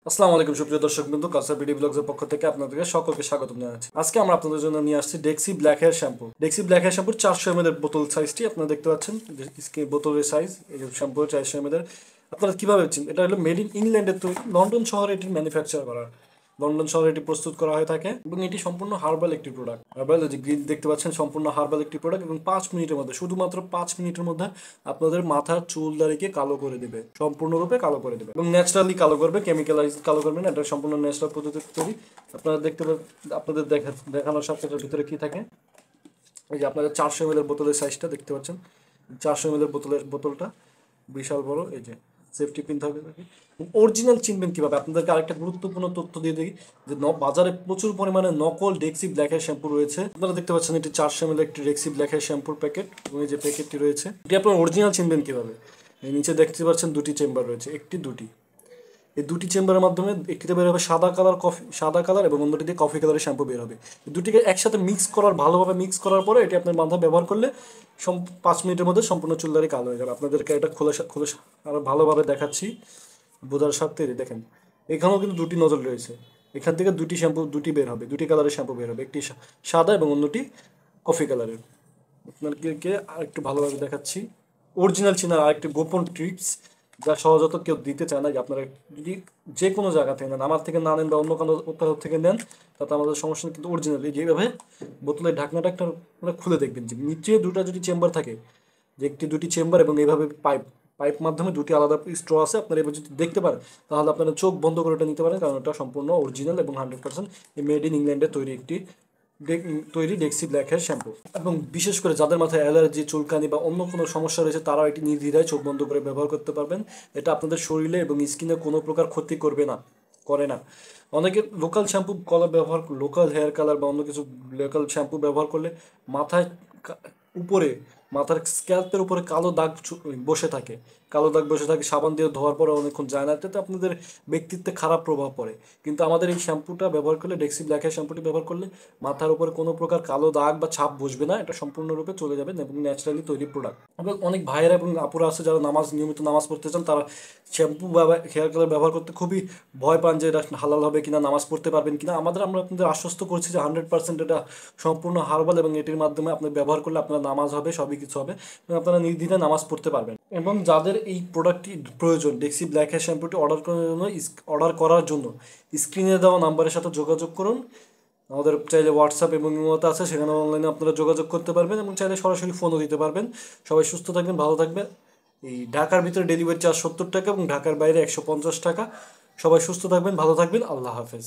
আসসালামু আলাইকুম সুপ্রিয় দর্শকবৃন্দ, কাউসার বিডি ব্লগসের পক্ষ থেকে আপনাদেরকে সকলকে স্বাগতম জানাচ্ছি। আজকে আমরা আপনাদের জন্য নিয়ে আসছি ডেক্সি ব্ল্যাক হেয়ার শ্যাম্পু। ডেক্সি ব্ল্যাক হেয়ার শ্যাম্পুর 400 ml এর বোতল সাইজটি আপনারা দেখতে পাচ্ছেন, বোতলের সাইজ এই শ্যাম্পুর 400 ml এর। আপনারা কিভাবে পাচ্ছেন? এটা হলো মেড ইন ইংল্যান্ডের তৈরি, লন্ডন শহরে এটি ম্যানুফ্যাকচার করা, লন্ডন শহরে এটি প্রস্তুত করা হয়ে থাকে এবং এটি সম্পূর্ণ হার্বাল একটি প্রোডাক্ট। হার্বাল যে গ্রিন দেখতে পাচ্ছেন সম্পূর্ণ হার্বাল একটি প্রোডাক্ট এবং 5 মিনিটের মধ্যে, শুধুমাত্র 5 মিনিটের মধ্যে আপনাদের মাথার চুল দাড়িকে কালো করে দেবে, সম্পূর্ণরূপে কালো করে দেবে এবং ন্যাচারালি কালো করবে, কেমিক্যালাইজ কালো করবে না। এটা সম্পূর্ণ ন্যাচারাল পদ্ধতিতে তৈরি। আপনারা দেখতে আপনাদের দেখানোর সাথে এটার ভিতরে কি থাকে। এই যে আপনাদের 400 ml এর বোতলের সাইজটা দেখতে পাচ্ছেন, 400 ml এর বোতলটা বিশাল বড়। এই যে সেফটি পিন থাকবে। অরিজিনাল চিনবেন কিভাবে? আপনাদেরকে আরেকটা গুরুত্বপূর্ণ তথ্য দিয়ে দিই যে বাজারে প্রচুর পরিমাণে নকল ডেক্সি ব্ল্যাক হেয়ার শ্যাম্পু রয়েছে। আপনারা দেখতে পাচ্ছেন এটি 400 ml একটি ডেক্সি ব্ল্যাক হেয়ার শ্যাম্পুর প্যাকেট এবং এই যে প্যাকেটটি রয়েছে, এটি আপনার অরিজিনাল চিনবেন কিভাবে? এই নিচে দেখতে পাচ্ছেন দুটি চেম্বার রয়েছে, দুটি। এই দুটি চেম্বারের মাধ্যমে একটিতে বের হবে সাদা কালার এবং অন্যটিতে কফি কালারের শ্যাম্পু বের হবে। এই দুটিকে একসাথে ভালোভাবে মিক্স করার পরে এটি আপনার মাথায় ব্যবহার করলে 5 মিনিটের মধ্যে সম্পূর্ণ চুলদারি কালো হয়ে যাবে। আপনাদেরকে এটা খুলে আরও ভালোভাবে দেখাচ্ছি বোঝার স্বার্থে। দেখেন এখানেও কিন্তু দুটি নজল রয়েছে, এখান থেকে দুটি বের হবে, দুটি কালারের শ্যাম্পু বের হবে, একটি সাদা এবং অন্যটি কফি কালারের। আপনাদেরকে আরেকটু ভালোভাবে দেখাচ্ছি অরিজিনাল চেনার আরেকটি গোপন ট্রিক্স, যা সহজত কেউ দিতে চায় না। যে আপনারা যদি যে কোনো জায়গা থেকে নেন, আমার থেকে না নেন বা অন্য কোনো কোথাও থেকে নেন, তাতে আমাদের সমস্যা নেই, কিন্তু অরিজিনাল যেভাবে বোতলের ঢাকনাটা একটা খুলে দেখবেন যে নিচে যদি চেম্বার থাকে, যে দুটি চেম্বার এবং এইভাবে পাইপ মাধ্যমে দুটি আলাদা স্ট্র আছে। আপনারা এবার যদি দেখতে পারেন তাহলে আপনারা চোখ বন্ধ করে এটা নিতে পারেন, কারণ এটা সম্পূর্ণ অরিজিনাল এবং 100% মেড ইন ইংল্যান্ডে তৈরি ডেক্সি ব্ল্যাক হেয়ার শ্যাম্পু। এবং বিশেষ করে যাদের মাথায় অ্যালার্জি, চুলকানি বা অন্য কোনো সমস্যা রয়েছে, তারা এটি নির্দ্বিধায় চোখ বন্ধ করে ব্যবহার করতে পারবেন। এটা আপনাদের শরীরে এবং স্কিনে কোনো প্রকার ক্ষতি করে না। অনেকে লোকাল হেয়ার কালার বা অন্য কিছু লোকাল শ্যাম্পু ব্যবহার করলে মাথায় উপরে মাথার স্ক্যাল্পের উপরে কালো দাগ বসে থাকে, সাবান দিয়ে ধোয়ার পরে অনেকক্ষণ যায় না, এতে আপনাদের ব্যক্তিত্বে খারাপ প্রভাব পড়ে। কিন্তু আমাদের এই শ্যাম্পুটা ব্যবহার করলে, ডেক্সি ব্ল্যাক হেয়ার শ্যাম্পুটি ব্যবহার করলে মাথার উপরে কোনো প্রকার কালো দাগ বা ছাপ বসবে না, এটা সম্পূর্ণরূপে চলে যাবে এবং ন্যাচারালি তৈরি প্রোডাক্ট। এবং অনেক ভাইয়েরা এবং আপুরা আছে যারা নিয়মিত নামাজ পড়তে চান, তারা শ্যাম্পু বা হেয়ার কালার ব্যবহার করতে খুবই ভয় পান যে এটা হালাল হবে কিনা, নামাজ পড়তে পারবেন কিনা। আমরা আপনাদের আশ্বস্ত করছি যে 100% এটা সম্পূর্ণ হার্বাল এবং এটির মাধ্যমে আপনি ব্যবহার করলে আপনার নামাজ হবে, সবই কিছু হবে এবং আপনারা নির্দ্বিধায় নামাজ পড়তে পারবেন। এবং যাদের এই প্রোডাক্টটি প্রয়োজন, ডেক্সি ব্ল্যাক হেয়ার শ্যাম্পুটি অর্ডার করার জন্য স্ক্রিনে দেওয়া নাম্বারের সাথে যোগাযোগ করুন। আমাদের চাইলে হোয়াটসঅ্যাপ এবং ইমোতে আছে, সেখানে অনলাইনে আপনারা যোগাযোগ করতে পারবেন এবং চাইলে সরাসরি ফোনও দিতে পারবেন। সবাই সুস্থ থাকবেন, ভালো থাকবেন। এই ঢাকার ভিতরে ডেলিভারি চার্জ 70 টাকা এবং ঢাকার বাইরে 150 টাকা। সবাই সুস্থ থাকবেন, ভালো থাকবেন, আল্লাহ হাফেজ।